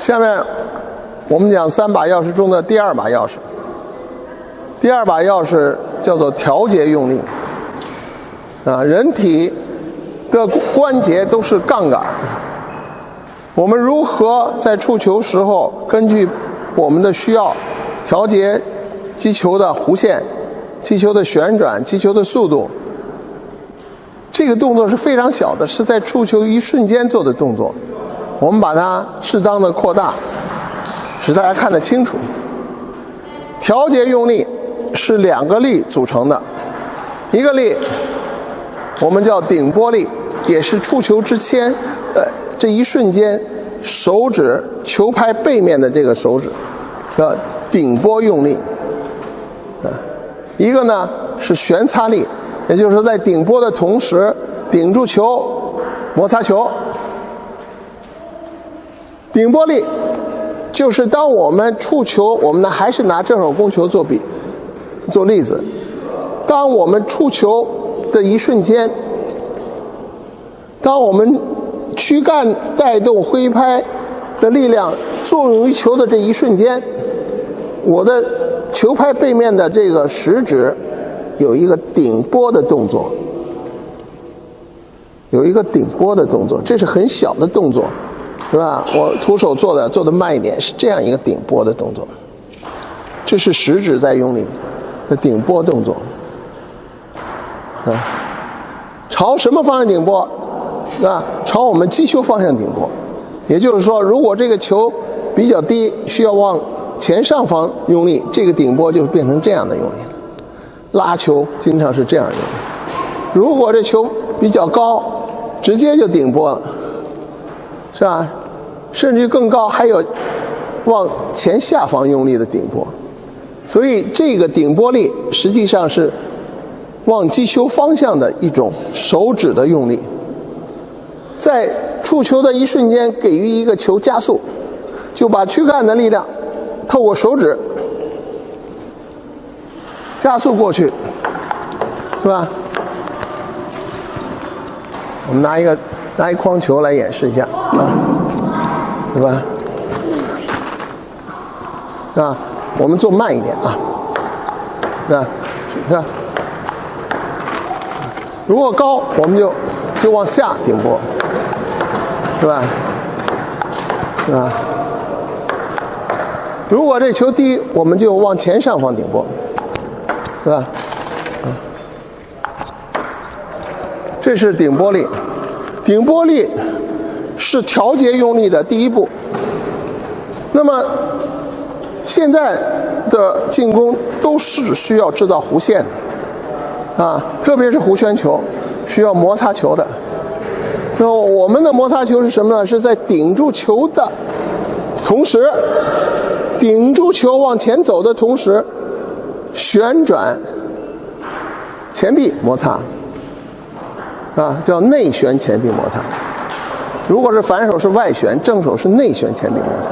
下面我们讲3把钥匙中的第2把钥匙。第2把钥匙叫做调节用力。人体的关节都是杠杆，我们如何在触球时候根据我们的需要调节击球的弧线、击球的旋转、击球的速度？这个动作是非常小的，是在触球一瞬间做的动作。我们把它适当的扩大，使大家看得清楚。调节用力是2个力组成的，一个力我们叫顶拨力，也是触球之前这一瞬间手指球拍背面的这个手指的顶拨用力。一个呢是旋擦力，也就是说在顶拨的同时顶住球摩擦球。顶拨力就是当我们触球，我们呢还是拿正手攻球做例子，当我们触球的一瞬间，当我们躯干带动挥拍的力量作用于球的这一瞬间，我的球拍背面的这个食指有一个顶拨的动作，这是很小的动作，是吧？我徒手做的慢一点，是这样一个顶拨的动作，这是食指在用力的顶拨动作。朝什么方向顶拨？朝我们击球方向顶拨。也就是说，如果这个球比较低，需要往前上方用力，这个顶拨就变成这样的用力了。拉球经常是这样用力。如果这球比较高，直接就顶拨了，是吧？甚至更高，还有往前下方用力的顶拨。所以这个顶拨力实际上是往击球方向的一种手指的用力，在触球的一瞬间给予一个球加速，就把躯干的力量透过手指加速过去，是吧？我们拿一筐球来演示一下对吧？是吧？我们做慢一点是吧？如果高，我们就往下顶拨，是吧？如果这球低，我们就往前上方顶拨，是吧？这是顶拨力。顶拨力是调节用力的第一步。那么现在的进攻都是需要制造弧线特别是弧圈球需要摩擦球的。那我们的摩擦球是什么呢？是在顶住球的同时，顶住球往前走的同时，旋转前臂摩擦叫内旋前臂摩擦。如果是反手是外旋，正手是内旋前臂摩擦。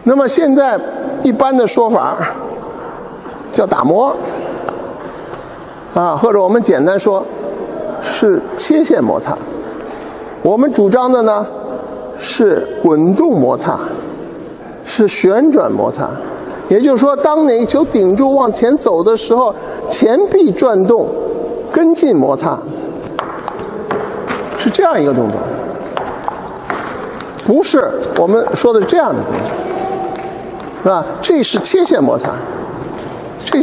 那么现在一般的说法叫打磨或者我们简单说是切线摩擦。我们主张的呢是滚动摩擦，是旋转摩擦。也就是说，当哪一球顶住往前走的时候，前臂转动跟进摩擦，是这样一个动作，不是我们说的这样的动作，是吧？这是切线摩擦，这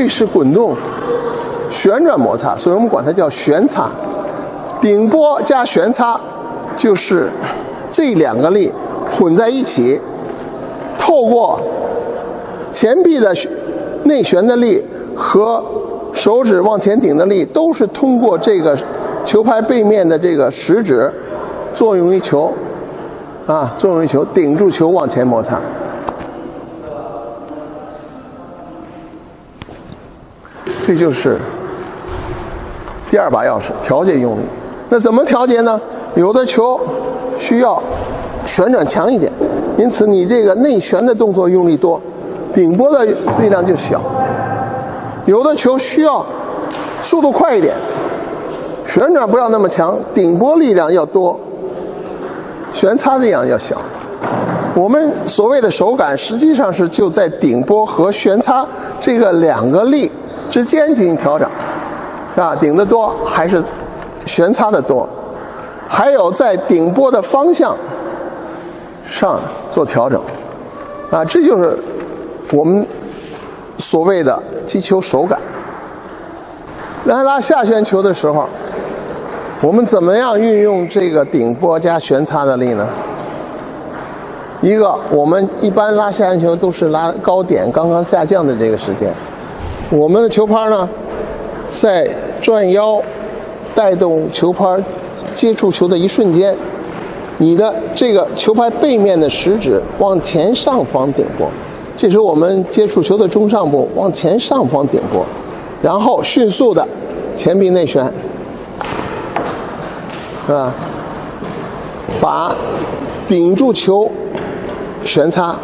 是滚动旋转摩擦，所以我们管它叫旋擦。顶拨加旋擦就是这2个力混在一起，透过前臂的内旋的力和手指往前顶的力，都是通过这个球拍背面的这个食指作用于球顶住球往前摩擦。这就是第2把钥匙，调节用力。那怎么调节呢？有的球需要旋转强一点，因此你这个内旋的动作用力多，顶拨的力量就小。有的球需要速度快一点，旋转不要那么强，顶拨力量要多，旋擦的力量要小。我们所谓的手感，实际上是就在顶拨和旋擦这个两个力之间进行调整，是吧？顶的多还是旋擦的多？还有在顶拨的方向上做调整，啊，这就是我们所谓的击球手感。在拉下旋球的时候，我们怎么样运用这个顶拨加旋擦的力呢？一个，我们一般拉下旋球都是拉高点刚刚下降的这个时间，我们的球拍呢，在转腰带动球拍接触球的一瞬间，你的这个球拍背面的食指往前上方顶拨，这是我们接触球的中上部往前上方顶拨，然后迅速的前臂内旋，是吧？把顶住球旋擦，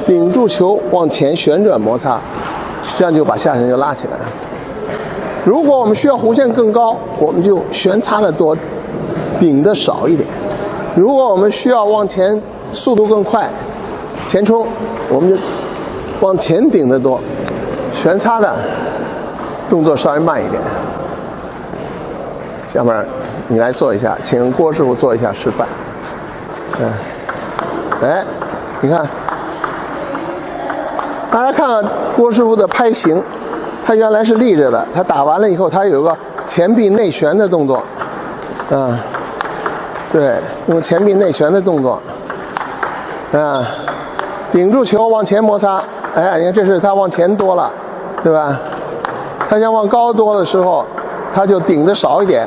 顶住球往前旋转摩擦，这样就把下旋球拉起来。如果我们需要弧线更高，我们就旋擦的多，顶的少一点。如果我们需要往前速度更快，前冲，我们就往前顶的多，旋擦的动作稍微慢一点。下面你来做一下，请郭师傅做一下示范。哎，你看，大家看看郭师傅的拍形，他原来是立着的，他打完了以后，他有个前臂内旋的动作，对，用前臂内旋的动作，顶住球往前摩擦，哎，你看这是他往前多了，对吧？他想往高多的时候，他就顶的少一点，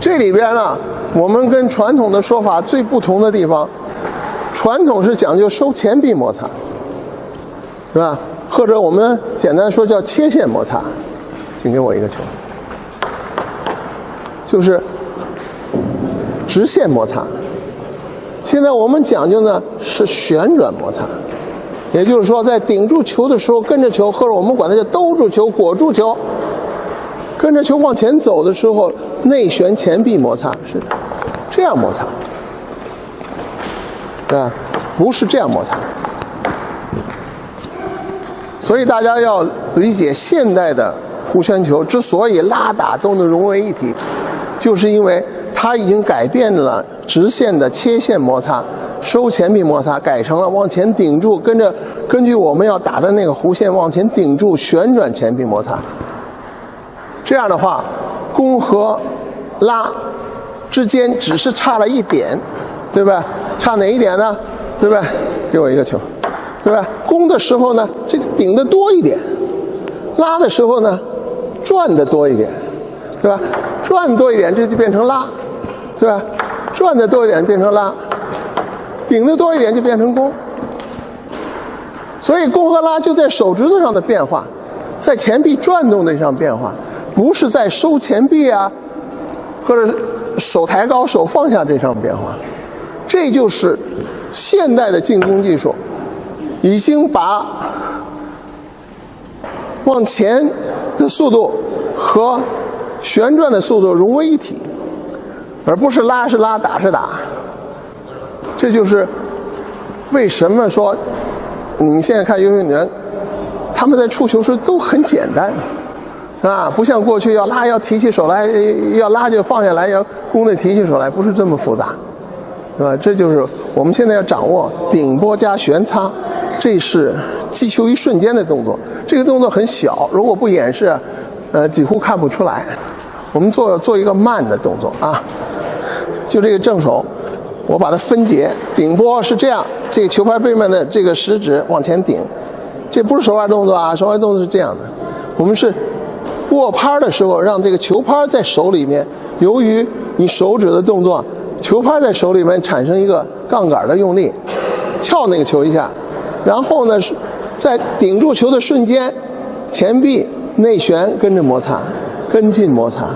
这里边呢，我们跟传统的说法最不同的地方，传统是讲究收前臂摩擦，是吧？或者我们简单说叫切线摩擦。请给我一个球，就是直线摩擦。现在我们讲究呢是旋转摩擦，也就是说在顶住球的时候跟着球，或者我们管它叫兜住球、裹住球，跟着球往前走的时候，内旋前臂摩擦是这样摩擦，对吧？不是这样摩擦。所以大家要理解，现代的弧旋球之所以拉打都能融为一体，就是因为它已经改变了直线的切线摩擦、收前臂摩擦，改成了往前顶住，根据我们要打的那个弧线往前顶住旋转前臂摩擦。这样的话，弓和拉之间只是差了一点，对吧？差哪一点呢？对吧？给我一个球，对吧？弓的时候呢，这个顶的多一点；拉的时候呢，转的多一点，对吧？转多一点，这就变成拉，对吧？转的多一点变成拉，顶的多一点就变成弓。所以弓和拉就在手指头上的变化，在前臂转动的上变化。不是在收前臂啊，或者手抬高手放下这上变化，这就是现代的进攻技术，已经把往前的速度和旋转的速度融为一体，而不是拉是拉，打是打。这就是为什么说你们现在看游泳员，他们在触球时都很简单。不像过去要拉要提起手来，要拉就放下来，要弓得提起手来，不是这么复杂，对吧？这就是我们现在要掌握顶拨加旋擦，这是击球一瞬间的动作。这个动作很小，如果不演示，几乎看不出来。我们做一个慢的动作啊，就这个正手，我把它分解。顶拨是这样，这个球拍背面的这个食指往前顶，这不是手腕动作啊，手腕动作是这样的。我们是握拍的时候，让这个球拍在手里面，由于你手指的动作，球拍在手里面产生一个杠杆的用力，撬那个球一下，然后呢，在顶住球的瞬间，前臂内旋跟着摩擦，跟进摩擦，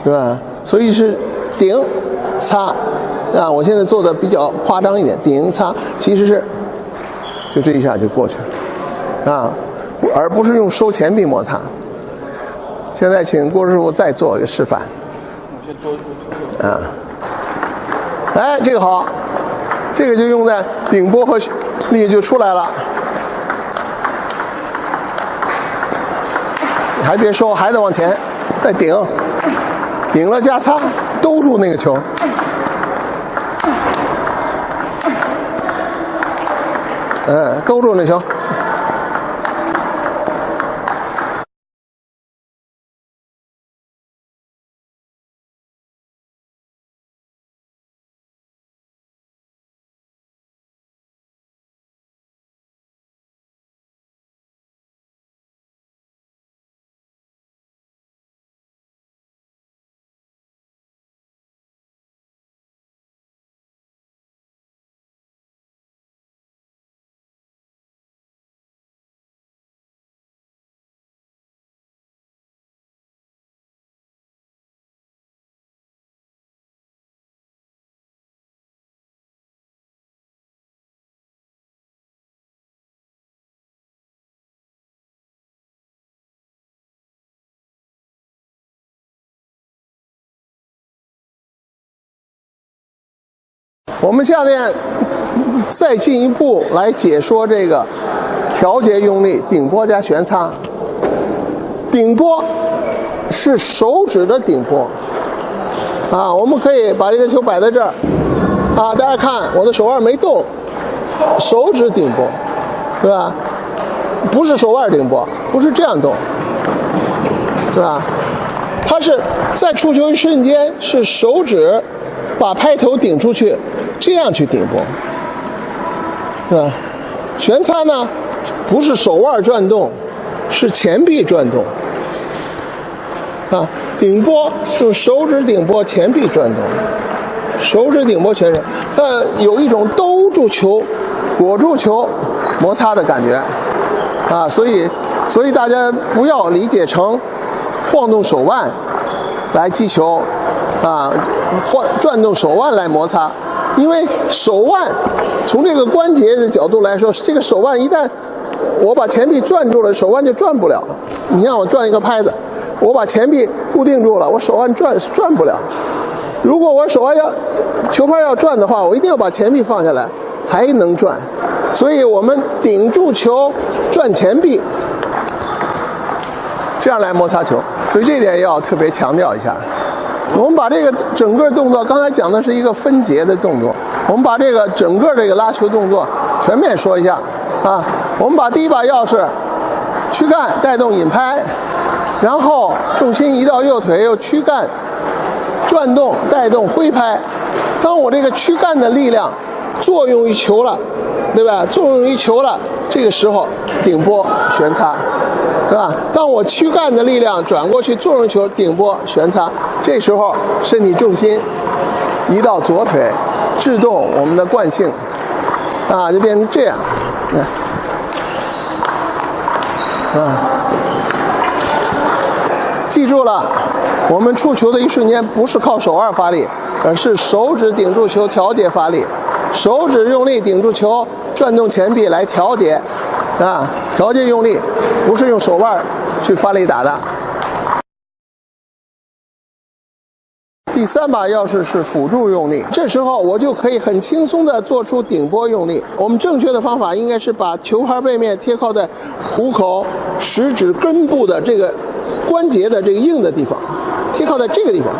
对吧？所以是顶擦啊。我现在做的比较夸张一点，顶擦其实是就这一下就过去了啊，而不是用收前臂摩擦。现在请郭师傅再做一个示范。啊，哎，这个好，这个就用在顶拨和力就出来了。还别收，还得往前，再顶，顶了加擦，兜住那个球。兜住那球。我们下面再进一步来解说这个调节用力顶拨加旋擦。顶拨是手指的顶拨啊，我们可以把这个球摆在这儿啊，大家看我的手腕没动，手指顶拨，对吧？不是手腕顶拨，不是这样动，对吧？它是在触球一瞬间是手指把拍头顶出去，这样去顶拨，是吧？旋擦呢，不是手腕转动，是前臂转动。啊，顶拨用手指顶拨，前臂转动，手指顶拨全身，有一种兜住球、裹住球、摩擦的感觉，啊，所以大家不要理解成晃动手腕来击球，啊，转动手腕来摩擦，因为手腕从这个关节的角度来说，这个手腕一旦我把前臂攥住了，手腕就转不了了。你像我转一个拍子，我把前臂固定住了，我手腕转不了。如果我手腕球拍要转的话，我一定要把前臂放下来才能转。所以我们顶住球，转前臂，这样来摩擦球。所以这点要特别强调一下。我们把这个整个动作，刚才讲的是一个分节的动作，我们把这个整个这个拉球动作全面说一下啊。我们把第一把钥匙躯干带动引拍，然后重心移到右腿，右躯干转动带动挥拍。当我这个躯干的力量作用于球了，对吧？作用于球了，这个时候顶拨旋擦，对吧？当我躯干的力量转过去作用于球，顶拨旋擦，这时候身体重心移到左腿，制动我们的惯性，啊，就变成这样，记住了，我们触球的一瞬间不是靠手腕发力，而是手指顶住球调节发力，手指用力顶住球，转动前臂来调节，啊，调节用力，不是用手腕去发力打的。第三把钥匙是辅助用力，这时候我就可以很轻松地做出顶拨用力。我们正确的方法应该是把球拍背面贴靠在虎口食指根部的这个关节的这个硬的地方，贴靠在这个地方。